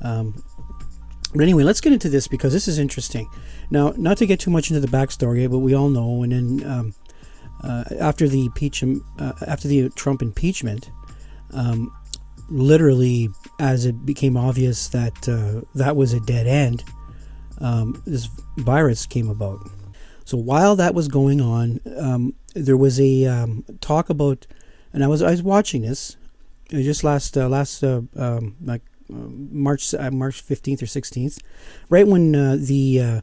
But anyway, let's get into this because this is interesting. Now, not to get too much into the backstory, but we all know, and then after the Trump impeachment, literally, as it became obvious that that was a dead end, this virus came about. So while that was going on, there was a talk about, and I was watching this just last like March 15th or 16th, right when the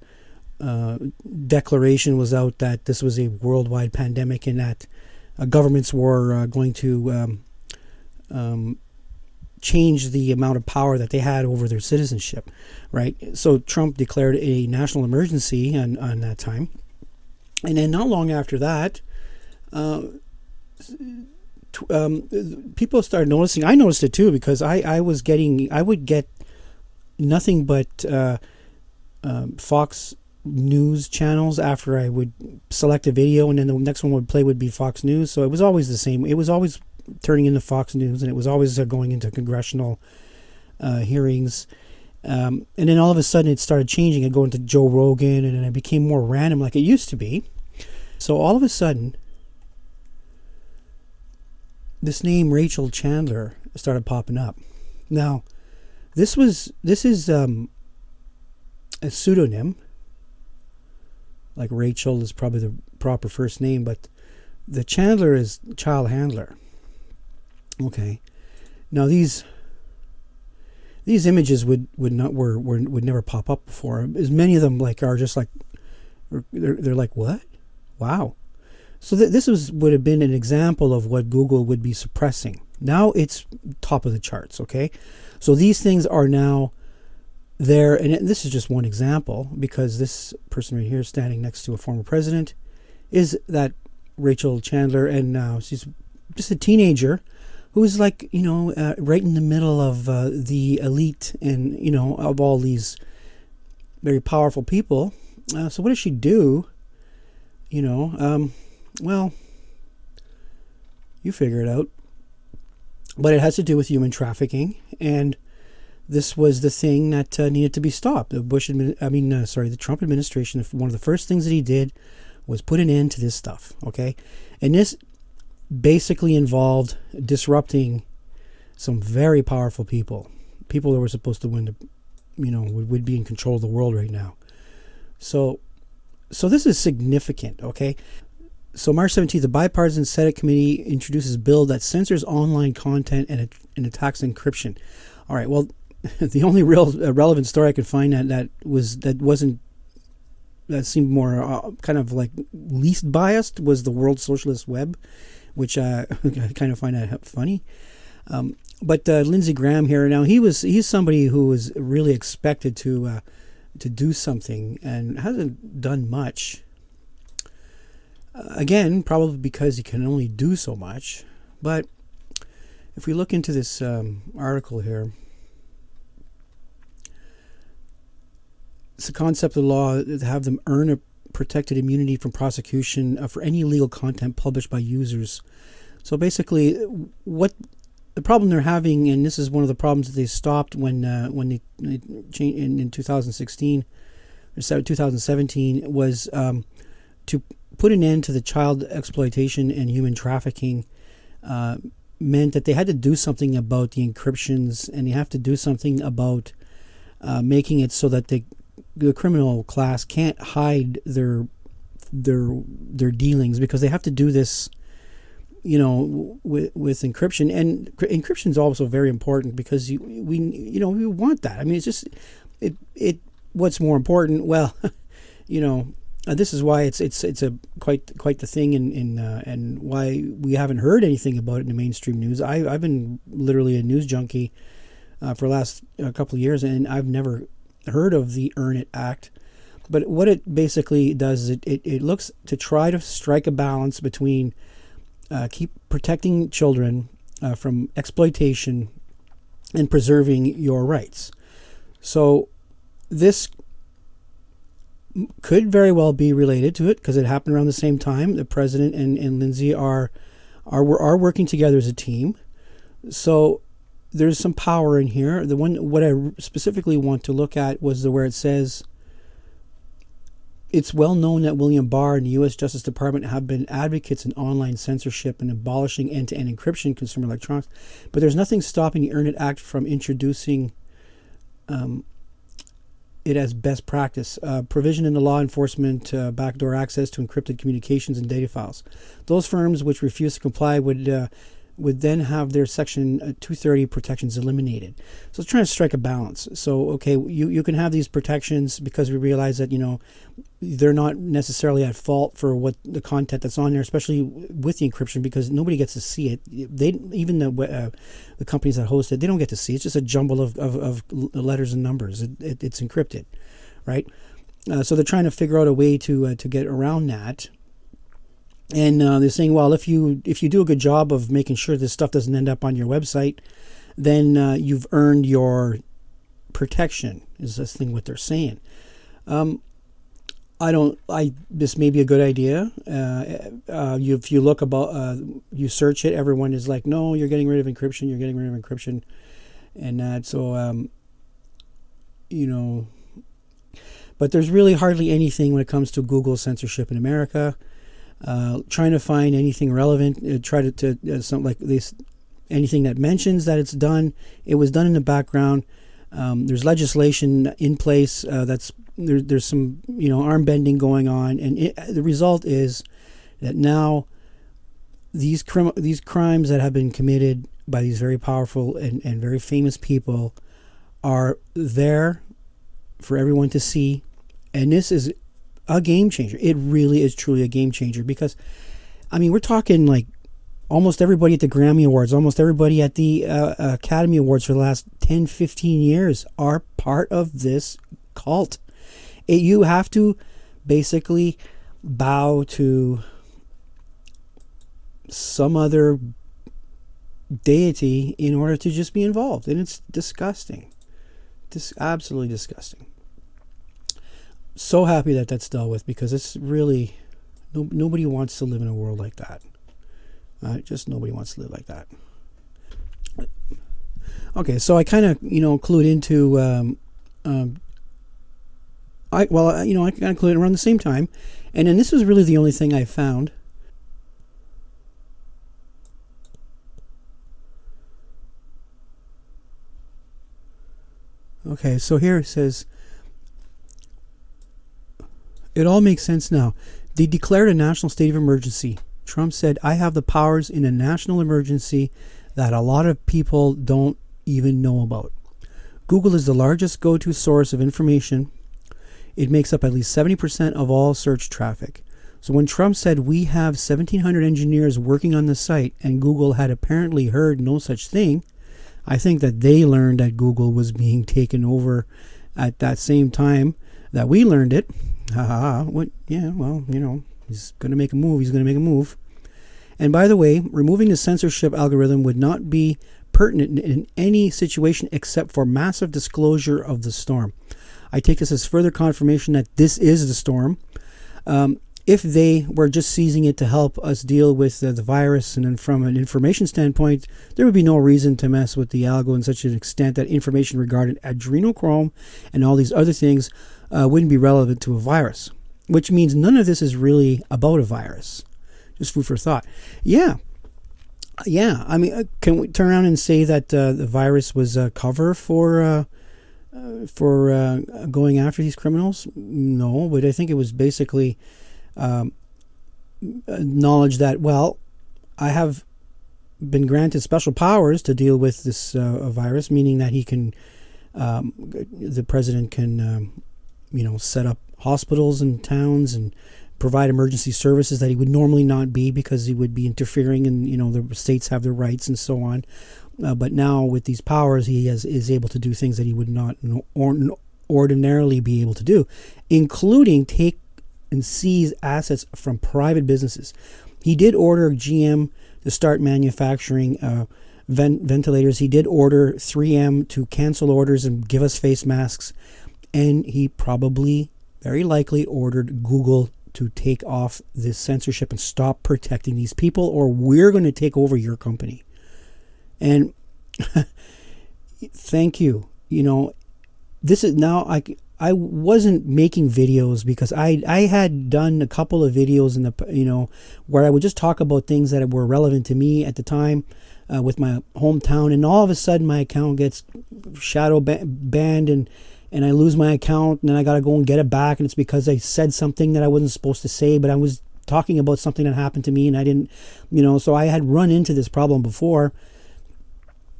declaration was out that this was a worldwide pandemic and that governments were going to change the amount of power that they had over their citizenship, right? So Trump declared a national emergency on that time. And then not long after that, people started noticing. I noticed it too because I would get nothing but Fox News channels after I would select a video, and then the next one would be Fox News. So it was always the same. It was always turning into Fox News, and it was always going into congressional hearings. And then all of a sudden it started changing and going to Joe Rogan, and then it became more random like it used to be. So all of a sudden, this name Rachel Chandler started popping up. Now, this is a pseudonym. Like Rachel is probably the proper first name, but the Chandler is child handler. Okay. Now these images would never pop up before. As many of them are just like they're like, what? Wow. So this would have been an example of what Google would be suppressing. Now it's top of the charts, okay? So these things are now there, and this is just one example because this person right here standing next to a former president is that Rachel Chandler, and she's just a teenager who is right in the middle of the elite and, of all these very powerful people. So what does she do? Well, you figure it out. But it has to do with human trafficking, and this was the thing that needed to be stopped. The Trump administration, one of the first things that he did was put an end to this stuff, okay? And this basically involved disrupting some very powerful people that were supposed to win would be in control of the world right now. So this is significant, okay? So March 17th, the bipartisan Senate committee introduces a bill that censors online content and attacks encryption. All right, well, the only real relevant story I could find that seemed more kind of like least biased was the World Socialist Web, which I kind of find that funny. But Lindsey Graham here, now he's somebody who was really expected to do something and hasn't done much. Again, probably because he can only do so much. But if we look into this article here, it's the concept of the law to have them earn a protected immunity from prosecution for any illegal content published by users. So basically, what the problem they're having, and this is one of the problems that they stopped when they changed in 2016 or 2017, was to put an end to the child exploitation and human trafficking. Meant that they had to do something about the encryptions, and they have to do something about making it so that the criminal class can't hide their dealings, because they have to do this, with encryption. And encryption is also very important because we want that. I mean, it's just it. What's more important? Well, this is why it's a quite the thing, and why we haven't heard anything about it in the mainstream news. I've been literally a news junkie for the last couple of years, and I've never heard of the Earn It Act. But what it basically does is it looks to try to strike a balance between keep protecting children from exploitation and preserving your rights. So this could very well be related to it because it happened around the same time. The president and Lindsay are working together as a team. So there's some power in here. What I specifically want to look at was where it says, it's well known that William Barr and the U.S. Justice Department have been advocates in online censorship and abolishing end-to-end encryption in consumer electronics, but there's nothing stopping the EARN IT Act from introducing it as best practice. Provision in the law enforcement backdoor access to encrypted communications and data files. Those firms which refuse to comply would then have their Section 230 protections eliminated. So it's trying to strike a balance. So, okay, you can have these protections because we realize that, they're not necessarily at fault for what the content that's on there, especially with the encryption, because nobody gets to see it. Even the companies that host it, they don't get to see it. It's just a jumble of letters and numbers. It's encrypted, right? So they're trying to figure out a way to get around that. And they're saying, well, if you do a good job of making sure this stuff doesn't end up on your website, then you've earned your protection, is this thing what they're saying. This may be a good idea. If you look you search it, everyone is like, no, you're getting rid of encryption, and that. So, but there's really hardly anything when it comes to Google censorship in America. Trying to find anything relevant, try to something like this, anything that mentions that it's done. It was done in the background. There's legislation in place. There's some arm bending going on, and the result is that now these crimes that have been committed by these very powerful and very famous people are there for everyone to see, and this is a game changer. It really is truly a game changer, because we're talking like almost everybody at the Grammy Awards, almost everybody at the Academy Awards for the last 10-15 years are part of this cult. You have to basically bow to some other deity in order to just be involved, and it's disgusting. Absolutely disgusting. So happy that that's dealt with, because it's really nobody wants to live in a world like that. Just nobody wants to live like that. Okay, so I kind of clued into I kind of clued around the same time, and then this was really the only thing I found. Okay, so here it says, it all makes sense now. They declared a national state of emergency. Trump said, I have the powers in a national emergency that a lot of people don't even know about. Google is the largest go-to source of information. It makes up at least 70% of all search traffic. So when Trump said we have 1,700 engineers working on the site and Google had apparently heard no such thing, I think that they learned that Google was being taken over at that same time that we learned it. He's going to make a move. And by the way, removing the censorship algorithm would not be pertinent in any situation except for massive disclosure of the storm. I take this as further confirmation that this is the storm. If they were just seizing it to help us deal with the virus, and then from an information standpoint, there would be no reason to mess with the algo in such an extent that information regarding adrenochrome and all these other things wouldn't be relevant to a virus, which means none of this is really about a virus. Just food for thought. Yeah. Can we turn around and say that the virus was a cover for going after these criminals? No, but I think it was basically knowledge that, well, I have been granted special powers to deal with this virus, meaning that he can, the president can, set up hospitals in towns and provide emergency services that he would normally not be, because he would be interfering, and the states have their rights and so on. But now with these powers, he is able to do things that he would not ordinarily be able to do, including take and seize assets from private businesses. He did order GM to start manufacturing ventilators. He did order 3M to cancel orders and give us face masks. And he probably, very likely, ordered Google to take off this censorship and stop protecting these people, or we're going to take over your company. And Thank you. This is now I wasn't making videos because I had done a couple of videos in the where I would just talk about things that were relevant to me at the time with my hometown, and all of a sudden my account gets shadow banned and I lose my account, and then I got to go and get it back, and it's because I said something that I wasn't supposed to say, but I was talking about something that happened to me, and I didn't, so I had run into this problem before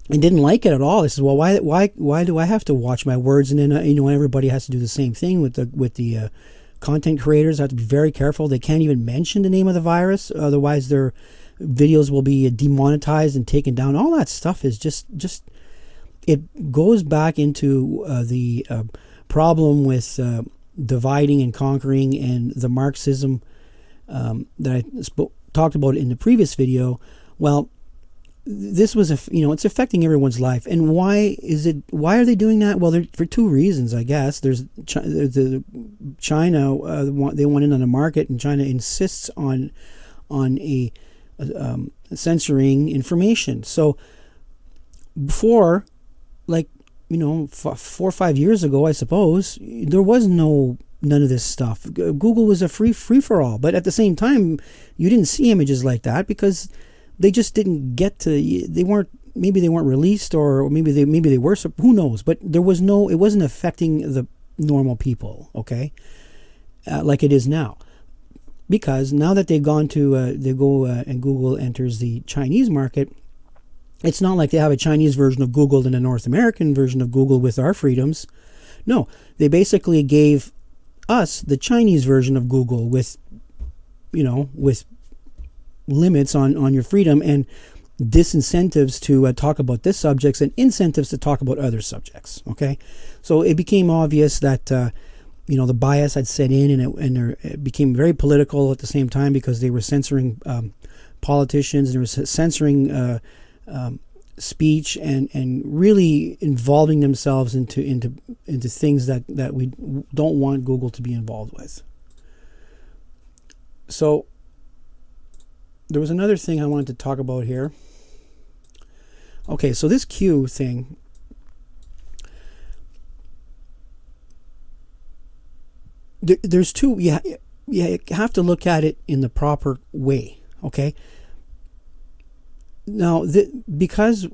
and didn't like it at all. I said, well, why do I have to watch my words? And then everybody has to do the same thing with the content creators. I have to be very careful. They can't even mention the name of the virus, otherwise their videos will be demonetized and taken down. All that stuff is just it goes back into the problem with dividing and conquering, and the Marxism that I talked about in the previous video. Well, this was it's affecting everyone's life. And why are they doing that? Well, for two reasons, I guess. There's China, they want in on the market, and China insists on censoring information. So before, 4 or 5 years ago, I suppose, there was none of this stuff. Google was a free for all, but at the same time, you didn't see images like that because they just didn't get to. Maybe they weren't released, or maybe they were. So who knows? But it wasn't affecting the normal people. Okay, like it is now, because now that they've gone to and Google enters the Chinese market. It's not like they have a Chinese version of Google and a North American version of Google with our freedoms. No, they basically gave us the Chinese version of Google with limits on your freedom and disincentives to talk about this subjects and incentives to talk about other subjects. Okay, so it became obvious that the bias had set in, and it became very political at the same time because they were censoring politicians, and they were censoring speech and really involving themselves into things that we don't want Google to be involved with. So there was another thing I wanted to talk about here. Okay, so this Q thing, there's two. You have to look at it in the proper way. Okay. Now, because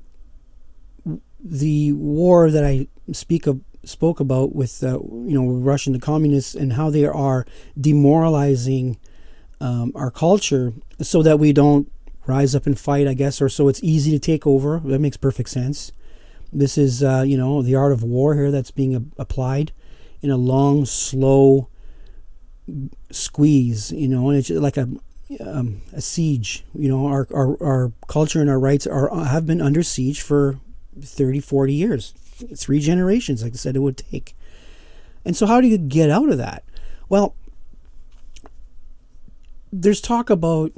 the war that I spoke about with Russian, the communists, and how they are demoralizing our culture so that we don't rise up and fight, I guess, or so it's easy to take over. That makes perfect sense. This is the art of war here that's being applied in a long, slow squeeze, and it's like a siege. Our culture and our rights have been under siege for 30, 40 years. 3 generations, like I said, it would take. And so how do you get out of that? Well, there's talk about,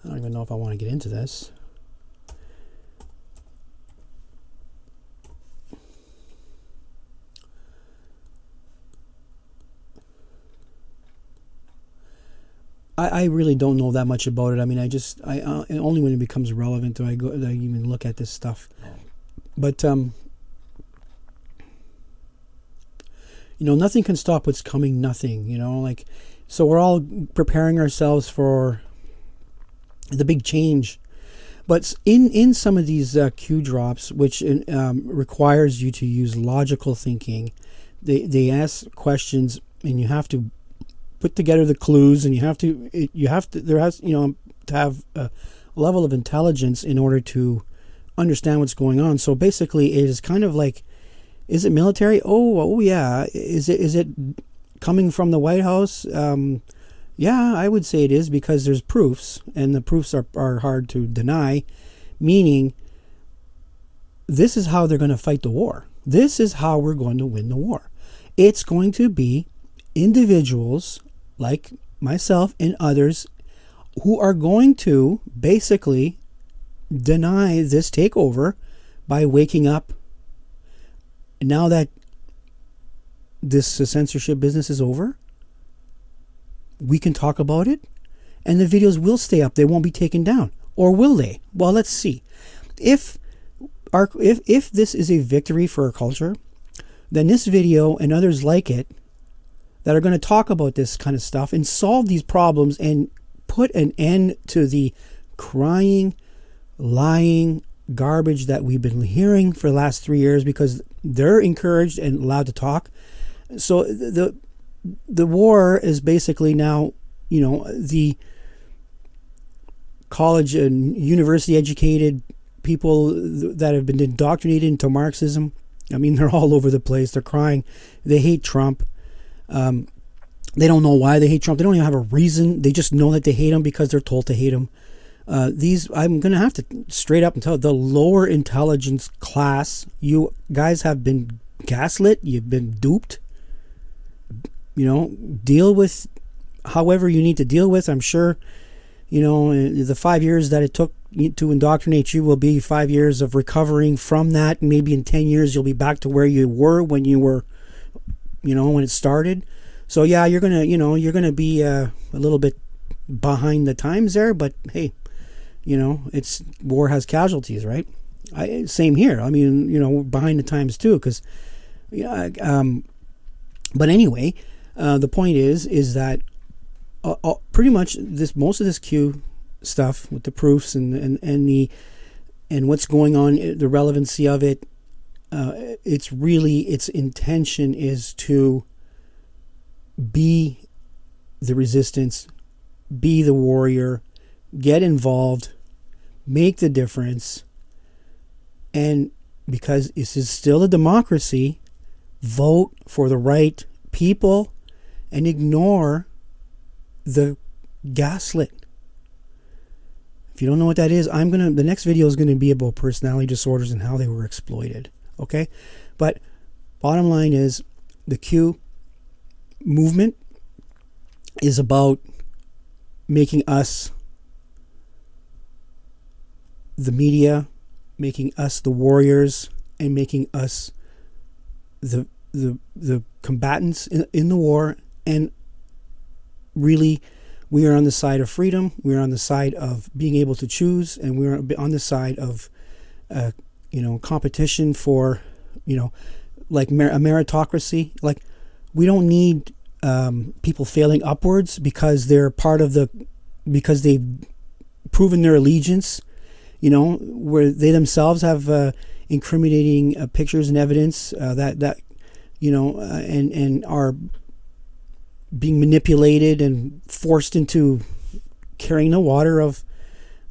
I don't even know if I want to get into this. I really don't know that much about it. I mean, only when it becomes relevant do I even look at this stuff. But nothing can stop what's coming. Nothing. So we're all preparing ourselves for the big change. But in some of these Q drops, which requires you to use logical thinking, they ask questions, and you have to put together the clues, and there has to have a level of intelligence in order to understand what's going on. So basically, it is kind of like, is it military? Oh yeah. Is it coming from the White House? Yeah, I would say it is, because there's proofs, and the proofs are hard to deny. Meaning, this is how they're going to fight the war. This is how we're going to win the war. It's going to be individuals like myself and others who are going to basically deny this takeover by waking up. Now that this censorship business is over, we can talk about it, and the videos will stay up. They won't be taken down. Or will they? Well, let's see. If if this is a victory for our culture, then this video and others like it that are going to talk about this kind of stuff and solve these problems and put an end to the crying, lying garbage that we've been hearing for the last 3 years, because they're encouraged and allowed to talk. So the war is basically now, the college and university educated people that have been indoctrinated into Marxism. I mean, they're all over the place. They're crying. They hate Trump. They don't know why they hate Trump. They don't even have a reason. They just know that they hate him because they're told to hate him. I'm going to have to straight up and tell the lower intelligence class, you guys have been gaslit. You've been duped. Deal with however you need to deal with. I'm sure, the 5 years that it took to indoctrinate you will be 5 years of recovering from that. Maybe in 10 years, you'll be back to where you were when you were, when it started. So yeah, you're going to be a little bit behind the times there, but hey, it's war has casualties, right? Same here. I mean, we're behind the times too, because, but anyway, the point is that pretty much most of this Q stuff with the proofs and what's going on, the relevancy of it, its intention is to be the resistance, be the warrior, get involved, make the difference, and because this is still a democracy, vote for the right people and ignore the gaslit. If you don't know what that is, the next video is going to be about personality disorders and how they were exploited. Okay? But bottom line is, the Q movement is about making us the media, making us the warriors, and making us the combatants in the war. And really, we are on the side of freedom. We are on the side of being able to choose, and we're on the side of competition for, like a meritocracy. Like, we don't need people failing upwards because they're because they've proven their allegiance, where they themselves have incriminating pictures and evidence that and are being manipulated and forced into carrying the water of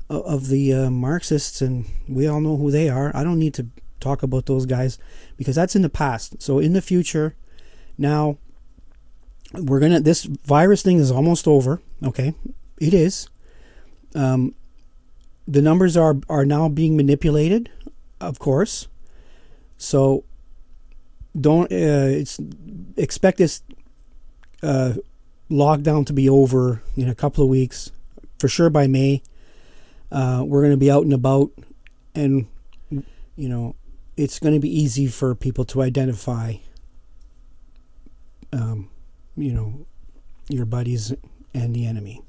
the Marxists, and we all know who they are. I don't need to talk about those guys because that's in the past. So in the future, now this virus thing is almost over. Okay, it is. The numbers are now being manipulated, of course. So don't expect this lockdown to be over in a couple of weeks, for sure by May. We're going to be out and about, and it's going to be easy for people to identify your buddies and the enemy.